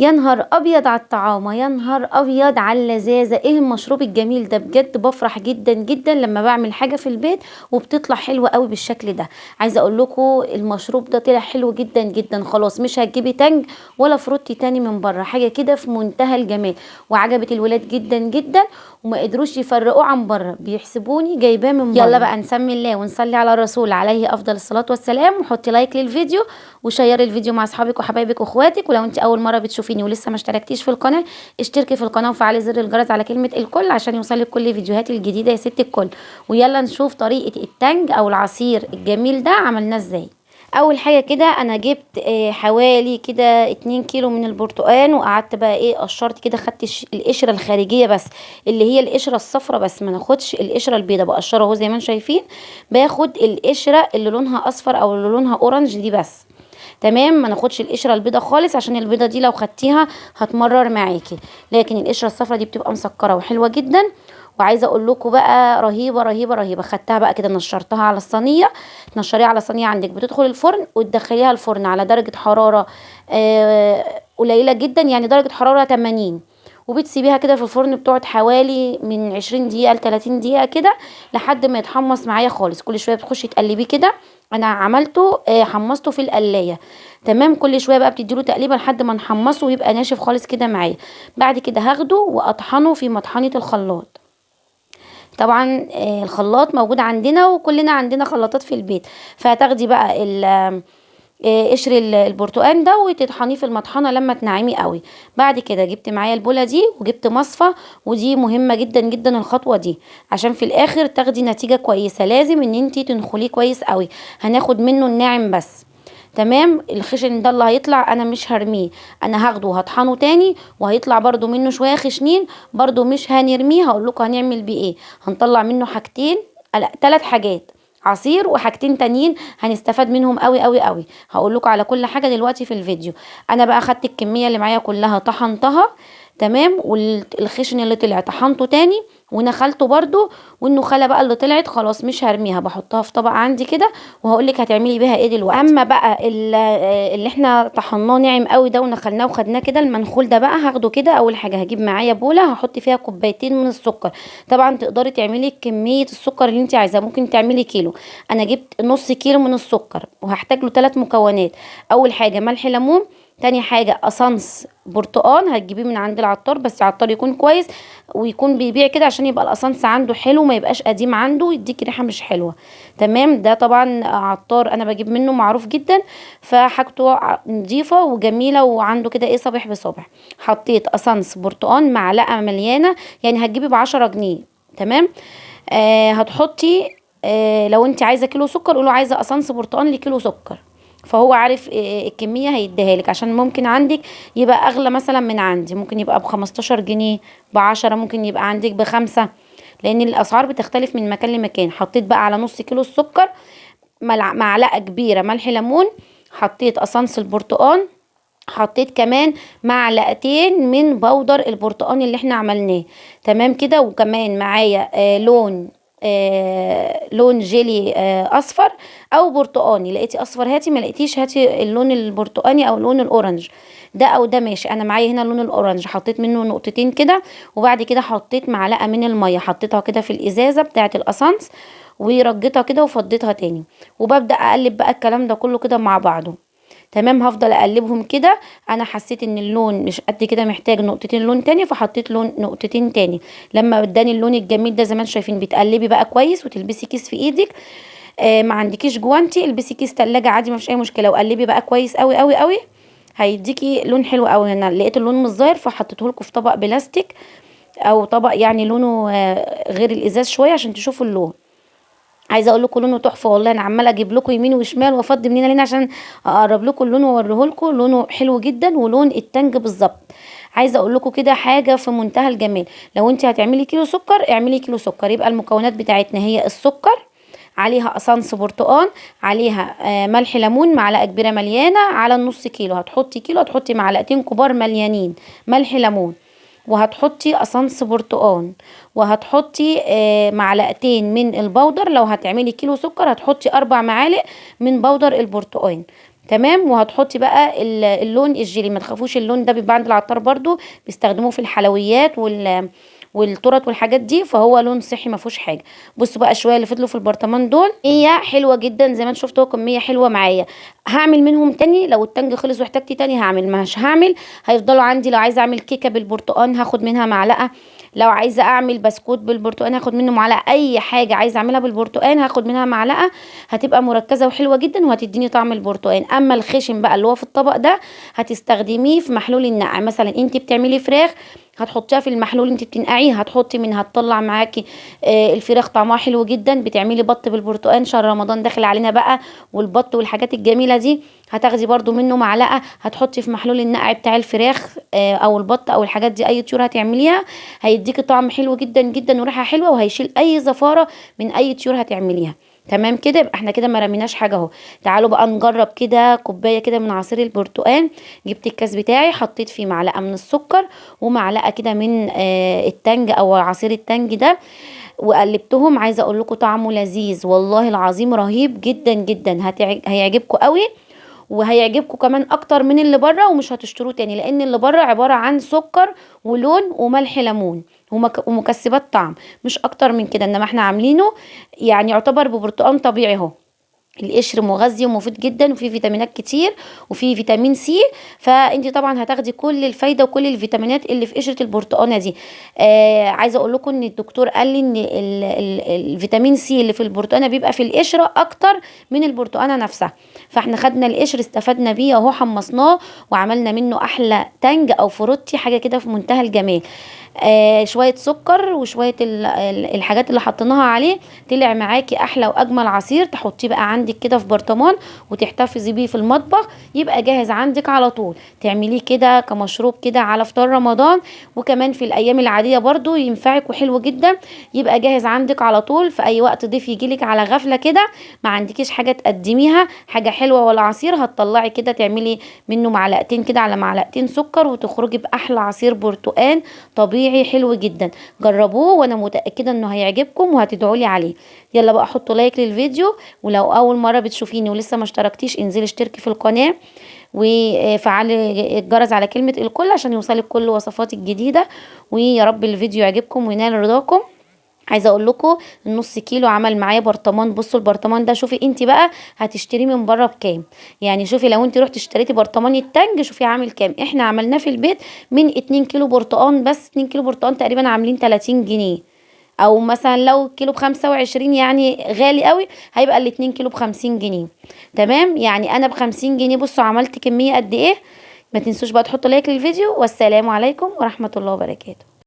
يا نهار ابيض على الطعامه، يا نهار ابيض على اللذاذه، ايه المشروب الجميل ده؟ بجد بفرح جدا جدا لما بعمل حاجه في البيت وبتطلع حلوه قوي بالشكل ده. عايزه اقول لكم المشروب ده طلع حلو جدا جدا. خلاص مش هتجيبي تانج ولا فروتي تاني من بره، حاجه كده في منتهى الجمال. وعجبت الولاد جدا جدا، وما قدروش يفرقوه عن بره، بيحسبوني جايباه من بره. يلا بقى نسمي الله ونصلي على الرسول عليه افضل الصلاه والسلام، وحطي لايك للفيديو وشيري الفيديو مع اصحابك وحبايبك واخواتك. ولو انت اول مره بتشوفيني ولسه ما اشتركتيش في القناه، اشتركي في القناه وفعلي زر الجرس على كلمه الكل عشان يوصلك كل فيديوهاتي الجديده يا ست الكل. ويلا نشوف طريقه التانج او العصير الجميل ده عملناه ازاي. اول حاجه كده انا جبت حوالي كده 2 كيلو من البرتقال، وقعدت بقى قشرت كده، خدت القشره الخارجيه بس، اللي هي القشره الصفراء بس، ما ناخدش القشره البيضاء. بقشرها اهو زي ما انتم شايفين، باخد القشره اللي لونها اصفر او اللي لونها اورنج دي بس. تمام، ما ناخدش القشره البيضه خالص، عشان البيضه دي لو خدتيها هتمرر معاكي، لكن القشره الصفرا دي بتبقى مسكره وحلوه جدا. وعايزه اقول لكم بقى رهيبه رهيبه رهيبه. خدتها بقى كده نشرتها على الصينيه، تنشريها على صينيه عندك، بتدخل الفرن وتدخليها الفرن على درجه حراره قليله جدا، يعني درجه حراره 80، وبتسيبيها كده في الفرن، بتقعد حوالي من 20 دقيقه ل 30 دقيقه كده لحد ما يتحمص معايا خالص. كل شويه بتخشي تقلبيه كده. انا عملته حمصته في القلايه. تمام، كل شويه بقى بتديله تقليبه لحد ما نحمصه ويبقى ناشف خالص كده معايا. بعد كده هاخده واطحنه في مطحنه الخلاط. طبعا الخلاط موجود عندنا وكلنا عندنا خلاطات في البيت. فهتاخدي بقى قشر البرتقال ده وتطحنيه في المطحنه لما تنعميه قوي. بعد كده جبت معايا البوله دي وجبت مصفى، ودي مهمه جدا جدا الخطوه دي، عشان في الاخر تاخدي نتيجه كويسه لازم ان انتي تنخليه كويس قوي. هناخد منه الناعم بس. تمام، الخشن ده اللي هيطلع انا مش هرميه، انا هاخده وهطحنه تاني، وهيطلع برضو منه شويه خشنين، برضو مش هنرميه. هقول لكم هنعمل بيه ايه. هنطلع منه حاجتين، لا 3 حاجات، عصير وحاجتين تانيين هنستفاد منهم قوي قوي قوي. هقول لكم على كل حاجه دلوقتي في الفيديو. انا بقى خدت الكميه اللي معايا كلها طحنتها. تمام، والخشن اللي طلع طحنته تاني ونخلته برضو، والنخاله بقى اللي طلعت خلاص مش هرميها، بحطها في طبق عندي كده وهقول لك هتعملي بيها ايه دلوقتي. اما بقى اللي احنا طحناه ناعم قوي ده ونخلناه وخدناه كده، المنخول ده بقى هاخده كده. اول حاجه هجيب معايا بوله هحط فيها كوبايتين من السكر. طبعا تقدري تعملي كميه السكر اللي انت عايزاه، ممكن تعملي كيلو. انا جبت نص كيلو من السكر، وهحتاج له 3 مكونات. اول حاجه ملح ليمون، تاني حاجة قصنص برتقان هتجيبيه من عند العطار، بس عطار يكون كويس ويكون بيبيع كده عشان يبقى القصنص عنده حلو، ما يبقاش قديم عنده يديك ريحة مش حلوة. تمام، ده طبعا عطار انا بجيب منه معروف جدا، فحاجته نظيفة وجميلة وعنده كده صابح بصابح. حطيت قصنص برتقان معلقة مليانة، يعني هتجيبي ب10 جنيه. تمام، هتحطي لو انت عايزة كيلو سكر قولوا عايزة قصنص برتقان لكيلو سكر، فهو عارف الكمية هيديها لك، عشان ممكن عندك يبقى اغلى مثلا من عندي، ممكن يبقى ب15 جنيه، ب10، ممكن يبقى عندك ب5، لان الاسعار بتختلف من مكان لمكان. حطيت بقى على نص كيلو السكر معلقة كبيرة ملح ليمون، حطيت قصنص البرتقال، حطيت كمان معلقتين من بودر البرتقال اللي احنا عملناه. تمام كده، وكمان معايا لون جيلي اصفر او برتقاني. لقيتي اصفر هاتي، ما لقيتيش هاتي اللون البرتقاني او اللون الاورنج، ده او ده ماشي. انا معايا هنا اللون الاورنج، حطيت منه نقطتين كده. وبعد كده حطيت معلقه من الميه، حطيتها كده في الازازه بتاعه القصنص ورجيتها كده وفضيتها تاني، وببدا اقلب بقى الكلام ده كله كده مع بعضه. تمام، هفضل اقلبهم كده. انا حسيت ان اللون مش قد كده، محتاج نقطتين لون تاني، فحطيت لون نقطتين تاني. لما اداني اللون الجميل ده زي ما انتم شايفين، بتقلبي بقى كويس وتلبسي كيس في ايدك. ما عندكيش جوانتي البسي كيس تلاجة عادي، ما فيش اي مشكله، وقلبي بقى كويس قوي قوي قوي، هيديكي لون حلو قوي. انا لقيت اللون مش ظاهر فحطيته لكم في طبق بلاستيك او طبق يعني لونه غير الازاز شويه عشان تشوفوا اللون. عايزه اقول لكم لونه تحفه والله، انا عماله اجيب لكم يمين وشمال وافضي من هنا لهنا عشان اقرب لكم اللون واوريه لكم. لونه حلو جدا ولون التانج بالظبط. عايزه اقول لكم كده حاجه في منتهى الجمال. لو انت هتعملي كيلو سكر اعملي كيلو سكر، يبقى المكونات بتاعتنا هي السكر، عليها قصنص برتقان، عليها ملح ليمون معلقه كبيره مليانه، على النص كيلو هتحطي كيلو هتحطي معلقتين كبار مليانين ملح ليمون، وهتحطي قصنص برتقان، وهتحطي معلقتين من البودر. لو هتعملي كيلو سكر هتحطي 4 معالق من بودر البرتقان. تمام. وهتحطي بقى اللون الجيلي، ما تخافوش اللون ده بيبقى عند العطار برضو، بيستخدموه في الحلويات والتورت والحاجات دي، فهو لون صحي ما فيهوش حاجه. بصوا بقى شويه اللي فضلوا في البرطمان دول، هي حلوه جدا زي ما انتم شفتوا، كميه حلوه معايا. هعمل منهم تاني لو التانج خلص واحتجتي تاني هعمل، مش هعمل هيفضلوا عندي. لو عايزه اعمل كيكه بالبرتقال هاخد منها معلقه، لو عايزه اعمل بسكوت بالبرتقال هاخد منه معلقه، اي حاجه عايزه اعملها بالبرتقال هاخد منها معلقه، هتبقى مركزه وحلوه جدا وهتديني طعم البرتقال. اما الخشن بقى اللي هو في الطبق ده هتستخدميه في محلول النقع. مثلا انت بتعملي فراخ هتحطيها في المحلول انت بتنقعيه، هتحطي منها تطلع معاكي الفراخ طعمها حلو جدا. بتعملي بط بالبرتقال، شهر رمضان داخل علينا بقى، والبط والحاجات الجميله دي، هتاخدي برضو منه معلقه، هتحطي في محلول النقع بتاع الفراخ او البط او الحاجات دي، اي طيور هتعمليها هيديكي طعم حلو جدا جدا وريحه حلوه، وهيشيل اي زفاره من اي طيور هتعمليها. تمام كده، يبقى احنا كده ما رميناش حاجه اهو. تعالوا بقى نجرب كده كوبايه كده من عصير البرتقال. جبت الكاس بتاعي، حطيت فيه معلقه من السكر ومعلقه كده من التانج او عصير التانج ده، وقلبتهم. عايزه اقول لكم طعمه لذيذ والله العظيم، رهيب جدا جدا، هيعجبكم قوي، وهيعجبكم كمان اكتر من اللي بره، ومش هتشتروه تاني، لان اللي بره عباره عن سكر ولون وملح ليمون ومكسبات طعم، مش اكتر من كده. انما احنا عاملينه يعني يعتبر ببرتقال طبيعي اهو. القشر مغذي ومفيد جدا، وفيه فيتامينات كتير، وفيه فيتامين سي، فانت طبعا هتاخدي كل الفايده وكل الفيتامينات اللي في قشره البرتقانه دي. عايزه اقول لكم ان الدكتور قال لي ان الفيتامين سي اللي في البرتقانه بيبقى في القشره اكتر من البرتقانه نفسها. فاحنا خدنا القشر استفدنا بيه اهو، حمصناه وعملنا منه احلى تانج او فروتي، حاجه كده في منتهى الجمال. شويه سكر وشويه الحاجات اللي حطيناها عليه، طلع معاكي احلى واجمل عصير. تحطيه بقى عندك كده في برطمان وتحتفظي بيه في المطبخ، يبقى جاهز عندك على طول، تعمليه كده كمشروب كده على فطار رمضان، وكمان في الايام العاديه برضو ينفعك وحلو جدا. يبقى جاهز عندك على طول في اي وقت ضيف يجيلك على غفله كده، ما عندكيش حاجه تقدميها، حاجه حلوه ولا عصير، هتطلعي كده تعملي منه معلقتين كده على معلقتين سكر، وتخرجي باحلى عصير برتقال طبيعي حلو جدا. جربوه وانا متاكده انه هيعجبكم وهتدعوا لي عليه. يلا بقى حطوا لايك للفيديو، ولو اول مره بتشوفيني ولسه ما اشتركتيش انزلي اشتركي في القناه، وفعلي الجرس على كلمه الكل عشان يوصلك كل وصفاتي الجديده. ويا رب الفيديو يعجبكم وينال رضاكم. عايزه اقول لكم النص كيلو عمل معايا برطمان. بصوا البرطمان ده، شوفي انت بقى هتشتريه من بره بكام، يعني شوفي لو انت رحت اشتريتي برطمان التانج شوفي عامل كام. احنا عملناه في البيت من 2 كيلو برتقان بس، 2 كيلو برتقان تقريبا عاملين 30 جنيه، او مثلا لو كيلو ب25 يعني غالي قوي، هيبقى ال2 كيلو ب50 جنيه. تمام، يعني انا ب50 جنيه. بصوا عملت كميه قد ايه. ما تنسوش بقى تحطوا لايك للفيديو، والسلام عليكم ورحمه الله وبركاته.